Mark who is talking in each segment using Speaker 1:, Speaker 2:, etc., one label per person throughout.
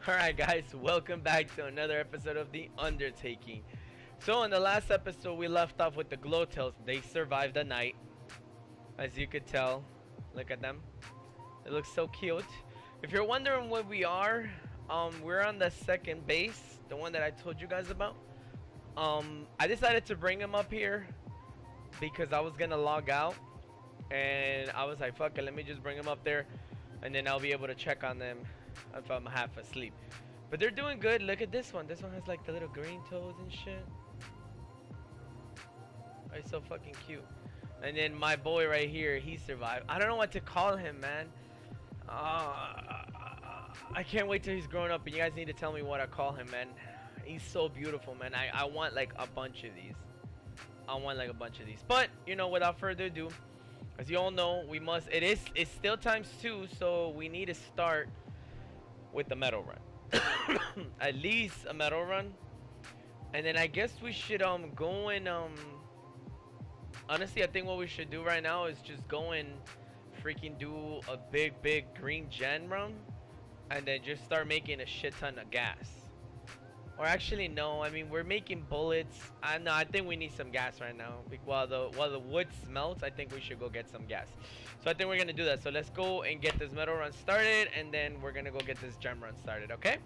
Speaker 1: Alright guys, welcome back to another episode of the Undertaking. So in the last episode we left off with the glowtails. They survived the night. As you could tell. Look at them. They look so cute. If you're wondering where we are, we're on the second base, the one that I told you guys about. I decided to bring him up here because I was gonna log out, and I was like, fuck it, let me just bring him up there, and then I'll be able to check on them if I'm half asleep. But they're doing good. Look at this one. This one has like the little green toes and shit. Oh, he's so fucking cute. And then my boy right here, he survived. I don't know what to call him, man. I can't wait till he's grown up, and you guys need to tell me what I call him, man. He's so beautiful, man. I want like a bunch of these. But you know, without further ado, as you all know, it's still ×2, so we need to start with the metal run. At least a metal run. And then I guess we should go and honestly, I think what we should do right now is just go and freaking do a big green gen run, and then just start making a shit ton of gas. Or actually no, I mean, we're making bullets. I think we need some gas right now. While the wood smelts, I think we should go get some gas. So I think we're gonna do that. So let's go and get this metal run started, and then we're gonna go get this gem run started, okay?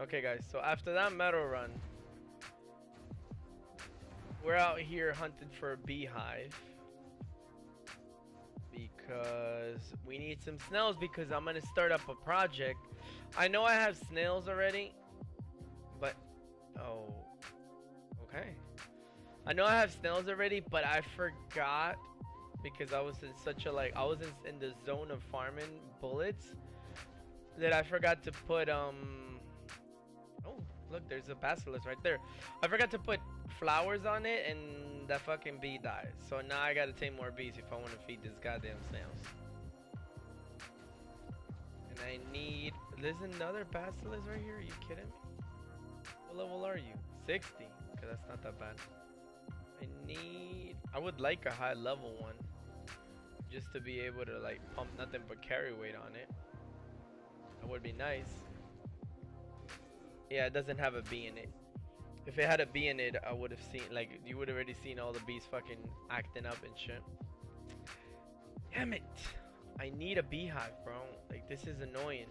Speaker 1: Okay guys, so after that metal run, we're out here hunting for a beehive because we need some snails, because I'm gonna start up a project. I know I have snails already, but okay. I know I have snails already, but I forgot, because I was in such a I was in the zone of farming bullets, that I forgot to put oh, look, there's a basilisk right there. I forgot to put flowers on it, and that fucking bee died. So now I gotta take more bees if I want to feed this goddamn snails. And I need There's another basilisk right here. Are you kidding me? What level are you? 60. Okay, that's not that bad. I would like a high level one. Just to be able to like pump nothing but carry weight on it. That would be nice. Yeah, it doesn't have a bee in it. If it had a bee in it, I would have seen, like, you would have already seen all the bees fucking acting up and shit. Damn it. I need a beehive, bro. Like, this is annoying.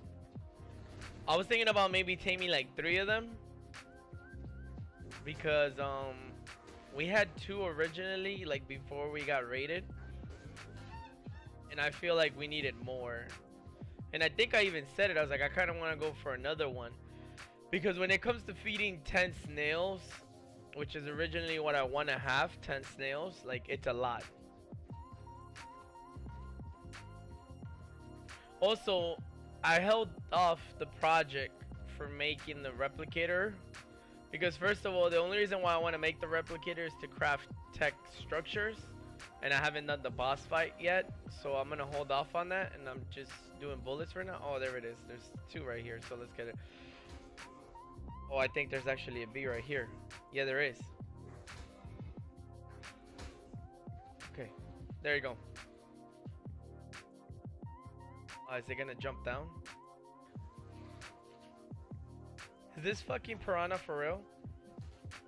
Speaker 1: I was thinking about maybe taming like 3 of them. Because, we had 2 originally, like, before we got raided. And I feel like we needed more. And I think I even said it. I was like, I kind of want to go for another one. Because when it comes to feeding 10 snails, which is originally what I want to have, 10 snails, like, it's a lot. Also, I held off the project for making the replicator. Because first of all, the only reason why I want to make the replicator is to craft tech structures. And I haven't done the boss fight yet, so I'm gonna hold off on that, and I'm just doing bullets right now. Oh, there it is. There's 2 right here, so let's get it. Oh, I think there's actually a bee right here. Yeah, there is. Okay, there you go. Is it gonna jump down? Is this fucking piranha for real?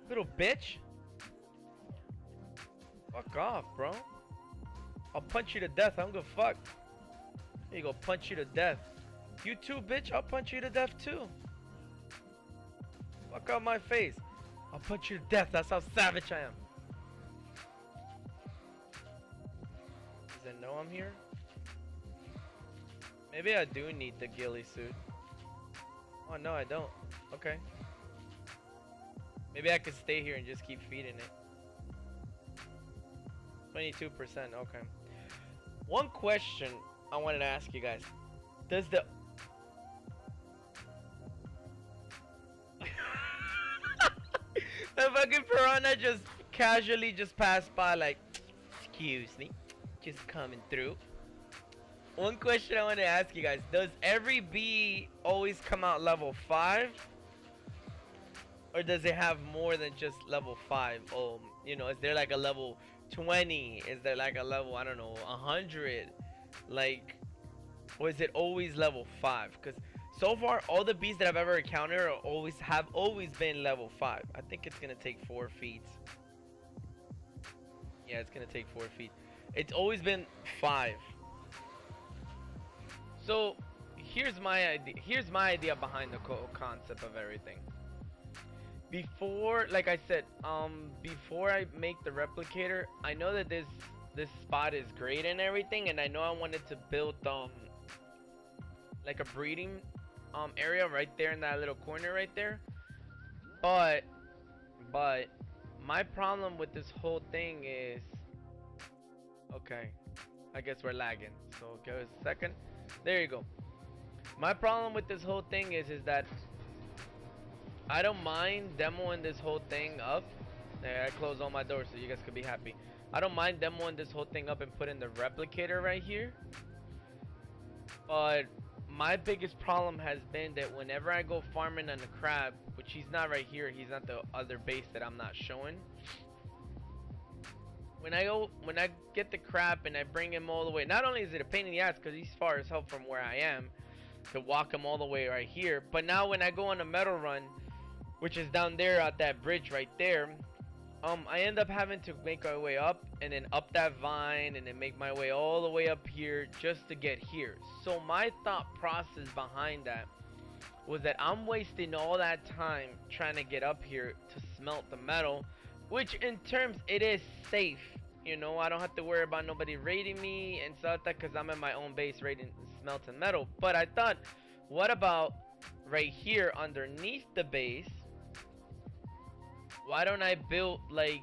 Speaker 1: Little bitch? Fuck off, bro. I'll punch you to death. I don't give a fuck. There you go, punch you to death. You too, bitch. I'll punch you to death too. Fuck out my face. I'll punch you to death. That's how savage I am. Does it know I'm here? Maybe I do need the ghillie suit. Oh, no, I don't. Okay. Maybe I could stay here and just keep feeding it. 22%, okay. One question I wanted to ask you guys. Does the... the fucking piranha just casually just passed by like, excuse me, just coming through. One question I want to ask you guys. Does every bee always come out level 5? Or does it have more than just level 5? Oh, you know, is there like a level 20? Is there like a level, I don't know, 100? Like, or is it always level 5? Because so far, all the bees that I've ever encountered have always been level 5. I think it's going to take 4 feet. Yeah, it's going to take 4 feet. It's always been 5. So, here's my idea. Here's my idea behind the concept of everything. Before, like I said, before I make the replicator, I know that this spot is great and everything, and I know I wanted to build like a breeding area right there in that little corner right there. But my problem with this whole thing is, okay, I guess we're lagging. So give us a second. There you go. My problem with this whole thing is that I don't mind demoing this whole thing up. There, I closed all my doors so you guys could be happy. I don't mind demoing this whole thing up and putting the replicator right here. But my biggest problem has been that whenever I go farming on the crab, which he's not right here, he's not the other base that I'm not showing. When I get the crab and I bring him all the way, not only is it a pain in the ass because he's far as hell from where I am to walk him all the way right here, but now when I go on a metal run, which is down there at that bridge right there, I end up having to make my way up and then up that vine and then make my way all the way up here just to get here. So my thought process behind that was that I'm wasting all that time trying to get up here to smelt the metal, which in terms it is safe. You know, I don't have to worry about nobody raiding me and stuff like that because I'm in my own base raiding smelting metal. But I thought, what about right here underneath the base? Why don't I build like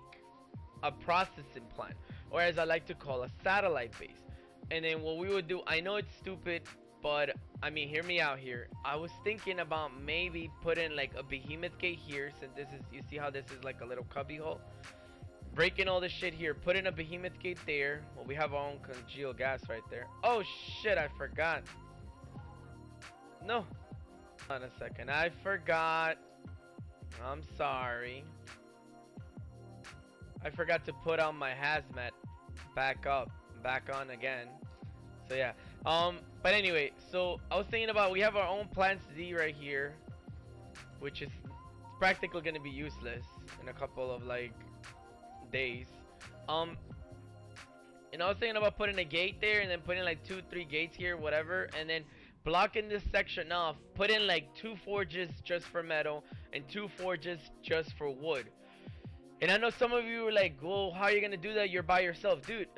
Speaker 1: a processing plant, or as I like to call a satellite base? And then what we would do, I know it's stupid, but I mean, hear me out here. I was thinking about maybe putting like a behemoth gate here, since this is, you see how this is like a little cubby hole? Breaking all this shit here, putting a behemoth gate there. Well, we have our own congealed gas right there. Oh shit, I forgot. No, Hold on a second. I forgot. I'm sorry. I forgot to put on my hazmat back up, back on again. So yeah. But anyway, so I was thinking about we have our own plant Z right here, which is practically gonna be useless in a couple of like days. Um, and I was thinking about putting a gate there and then putting like 2-3 gates here, whatever, and then blocking this section off, put in like 2 forges just for metal and 2 forges just for wood. And I know some of you were like, well, how are you gonna do that? You're by yourself. Dude,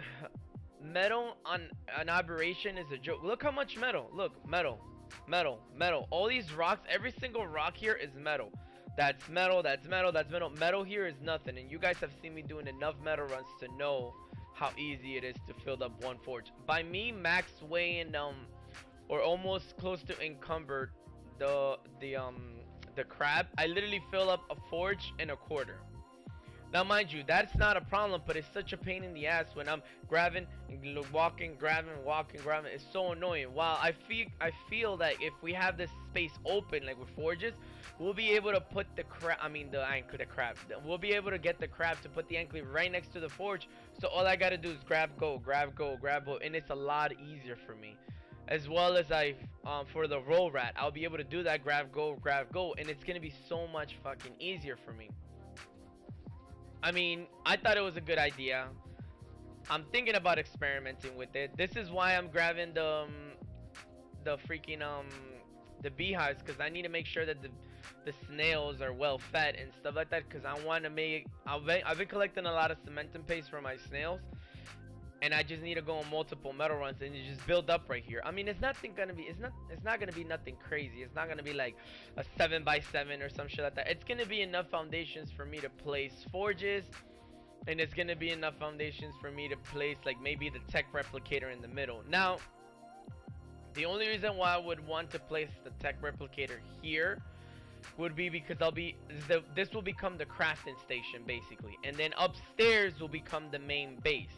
Speaker 1: metal on an aberration is a joke. Look how much metal. Look, metal, metal, metal. All these rocks, every single rock here is metal. That's metal, that's metal, that's metal. Metal here is nothing. And you guys have seen me doing enough metal runs to know how easy it is to fill up one forge. By me max weighing or almost close to encumbered the crab, I literally fill up a forge in a quarter. Now mind you, that's not a problem, but it's such a pain in the ass when I'm grabbing and walking, grabbing, walking, grabbing. It's so annoying. While I feel that if we have this space open, like with forges, we'll be able to put the crab, the crab. We'll be able to get the crab to put the anklet right next to the forge. So all I gotta do is grab, go, grab, go, grab, go, and it's a lot easier for me. As well as for the roll rat, I'll be able to do that, grab, go, and it's gonna be so much fucking easier for me. I mean, I thought it was a good idea. I'm thinking about experimenting with it. This is why I'm grabbing the freaking the beehives, because I need to make sure that the snails are well fed and stuff like that, because I want to make I've been collecting a lot of cement and paste for my snails, and I just need to go on multiple metal runs and just build up right here. I mean, it's not gonna be nothing crazy. It's not gonna be like a 7x7 or some shit like that. It's gonna be enough foundations for me to place forges, and it's gonna be enough foundations for me to place like maybe the tech replicator in the middle. Now, the only reason why I would want to place the tech replicator here would be because this will become the crafting station basically, and then upstairs will become the main base.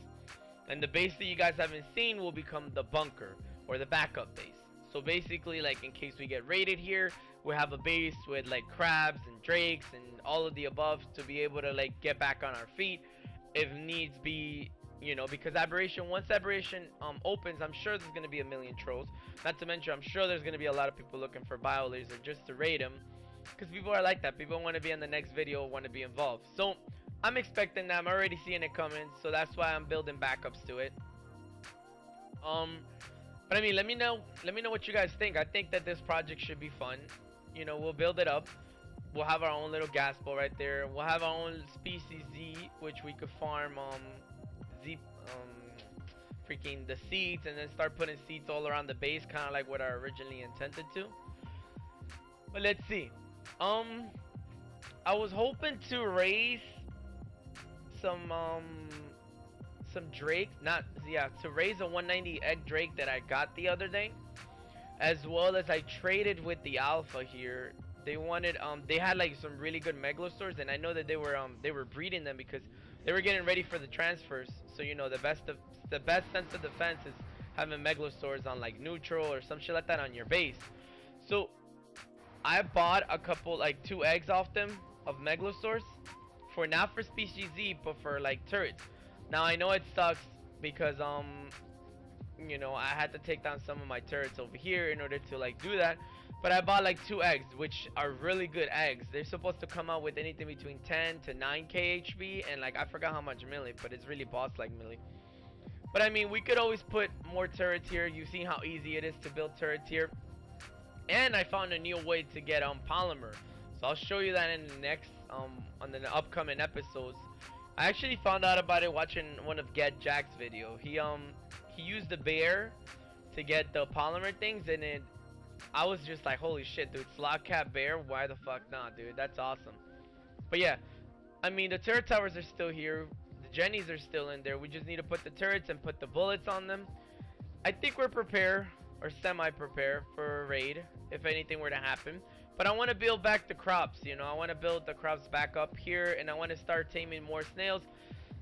Speaker 1: And the base that you guys haven't seen will become the bunker or the backup base. So basically, like, in case we get raided here, we have a base with like crabs and drakes and all of the above to be able to like get back on our feet if needs be, you know, because once aberration opens, I'm sure there's gonna be a million trolls. Not to mention, I'm sure there's gonna be a lot of people looking for Biolazer just to raid him, because people are like that. People want to be in the next video, want to be involved. So I'm expecting that. I'm already seeing it coming, so that's why I'm building backups to it. But I mean, let me know what you guys think. I think that this project should be fun. You know, we'll build it up. We'll have our own little gas ball right there. We'll have our own species Z, which we could farm freaking the seeds, and then start putting seeds all around the base, kind of like what I originally intended to. But let's see. I was hoping to raise some drake, to raise a 190 egg drake that I got the other day, as well as I traded with the alpha here. They wanted they had like some really good megalosaurs, and I know that they were breeding them because they were getting ready for the transfers. So you know, the best sense of defense is having megalosaurs on like neutral or some shit like that on your base. So I bought a couple, like 2 eggs off them of megalosaurs, for not for species Z, but for like turrets. Now I know it sucks because you know, I had to take down some of my turrets over here in order to like do that. But I bought like 2 eggs, which are really good eggs. They're supposed to come out with anything between 10 to 9k HP, and like I forgot how much milli, but it's really boss like milli. But I mean, we could always put more turrets here. You've seen how easy it is to build turrets here. And I found a new way to get polymer, so I'll show you that in the next on the upcoming episodes. I actually found out about it watching one of Get Jack's video. He used the bear to get the polymer things, and I was just like, holy shit, dude, slot cap bear, why the fuck not, dude? That's awesome. But yeah, I mean, the turret towers are still here, the jennies are still in there. We just need to put the turrets and put the bullets on them. I think we're prepared, or semi-prepared, for a raid if anything were to happen. But I want to build back the crops, you know. I want to build the crops back up here, and I want to start taming more snails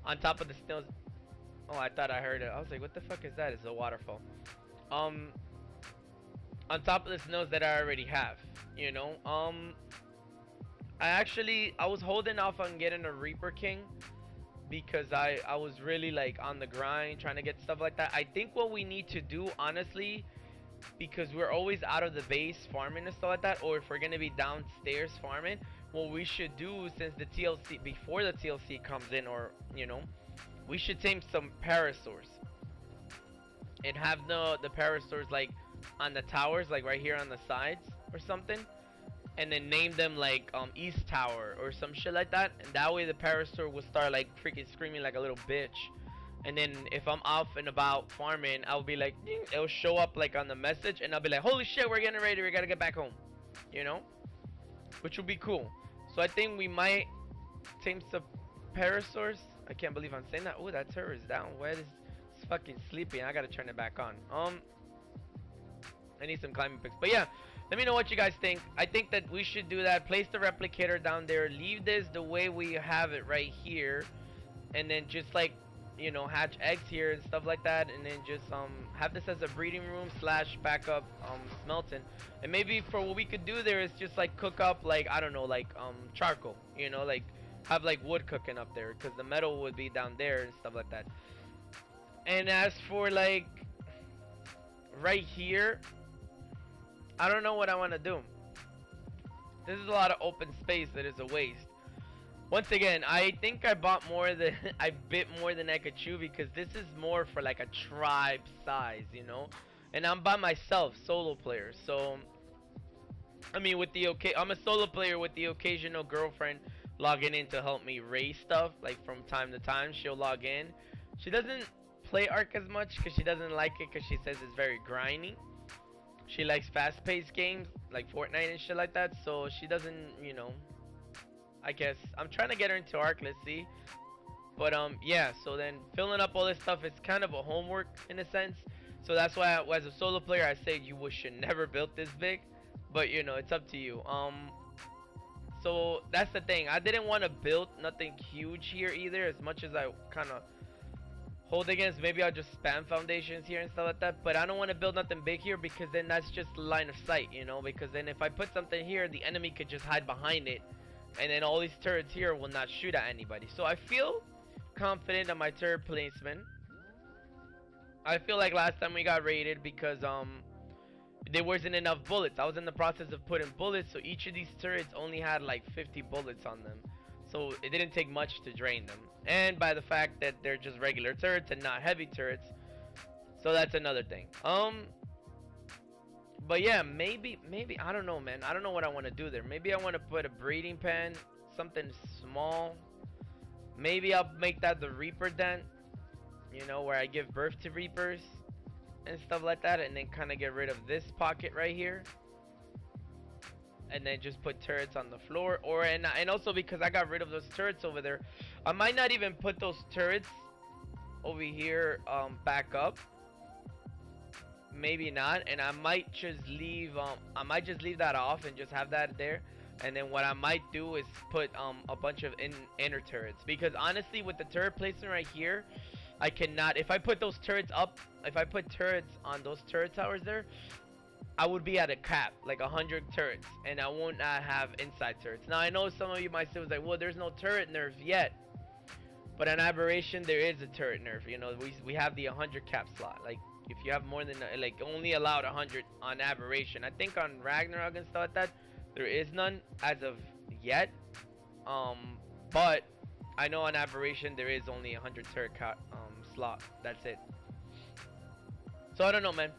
Speaker 1: on top of the snails. Oh, I thought I heard it. I was like, what the fuck is that? It's a waterfall. on top of the snows that I already have. You know, I was holding off on getting a Reaper King because I was really like on the grind trying to get stuff like that. I think what we need to do, honestly, because we're always out of the base farming and stuff like that, or if we're gonna be downstairs farming, what we should do, since the TLC, before the TLC comes in, or you know, we should tame some parasaurs and have the parasaurs like on the towers, like right here on the sides or something, and then name them like East Tower or some shit like that, and that way the parasaur will start like freaking screaming like a little bitch. And then if I'm off and about farming, I'll be like, ding, it'll show up like on the message, and I'll be like, holy shit, we're getting ready, we gotta get back home, you know, which would be cool. So I think we might tame some parasaurs. I can't believe I'm saying that. Oh, that turret is down. Where is it's fucking sleeping? I gotta turn it back on. I need some climbing picks. But yeah, let me know what you guys think. I think that we should do that. Place the replicator down there. Leave this the way we have it right here, and then just like, you know, hatch eggs here and stuff like that, and then just have this as a breeding room slash backup smelting. And maybe for what we could do there is just like cook up like, I don't know, like charcoal, you know, like have like wood cooking up there, because the metal would be down there and stuff like that. And as for like right here, I don't know what I want to do. This is a lot of open space that is a waste. Once again, I think I bought more than I bit more than I could chew, because this is more for like a tribe size, you know, and I'm by myself, solo player. So I mean, with the I'm a solo player with the occasional girlfriend logging in to help me raise stuff, like from time to time she'll log in. She doesn't play Ark as much because she doesn't like it, because she says it's very grindy. She likes fast-paced games like Fortnite and shit like that, so she doesn't, you know, I guess I'm trying to get her into Ark, let's see. But yeah, so then filling up all this stuff is kind of a homework in a sense. So that's why as a solo player I say you should never build this big, but you know, it's up to you. So that's the thing, I didn't want to build nothing huge here either, as much as I kind of hold against. Maybe I'll just spam foundations here and stuff like that, but I don't want to build nothing big here, because then that's just line of sight, you know, because then if I put something here, the enemy could just hide behind it, and then all these turrets here will not shoot at anybody. So I feel confident on my turret placement. I feel like last time we got raided because there wasn't enough bullets. I was in the process of putting bullets, so each of these turrets only had like 50 bullets on them, so it didn't take much to drain them. And by the fact that they're just regular turrets and not heavy turrets, so that's another thing. But yeah, maybe I don't know, man. I don't know what I want to do there. Maybe I want to put a breeding pen, something small. Maybe I'll make that the Reaper den, you know, where I give birth to Reapers and stuff like that, and then kind of get rid of this pocket right here, and then just put turrets on the floor. Or and also, because I got rid of those turrets over there, I might not even put those turrets over here back up. Maybe not, and I might just leave that off and just have that there. And then what I might do is put a bunch of inner turrets, because honestly with the turret placement right here, I cannot, if I put those turrets up, if I put turrets on those turret towers there, I would be at a cap, like 100 turrets, and I won't not have inside turrets. Now I know some of you might say, like, well, there's no turret nerf yet, but on Aberration there is a turret nerf. You know, we have the 100 cap slot. Like, if you have more than, like, only allowed 100 on Aberration. I think on Ragnarok and stuff like that, there is none as of yet. But I know on Aberration there is only 100 turret slot. That's it. So I don't know, man.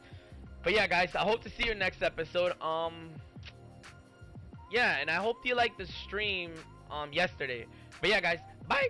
Speaker 1: But yeah, guys, I hope to see you next episode. Yeah, and I hope you liked the stream yesterday. But yeah, guys, bye.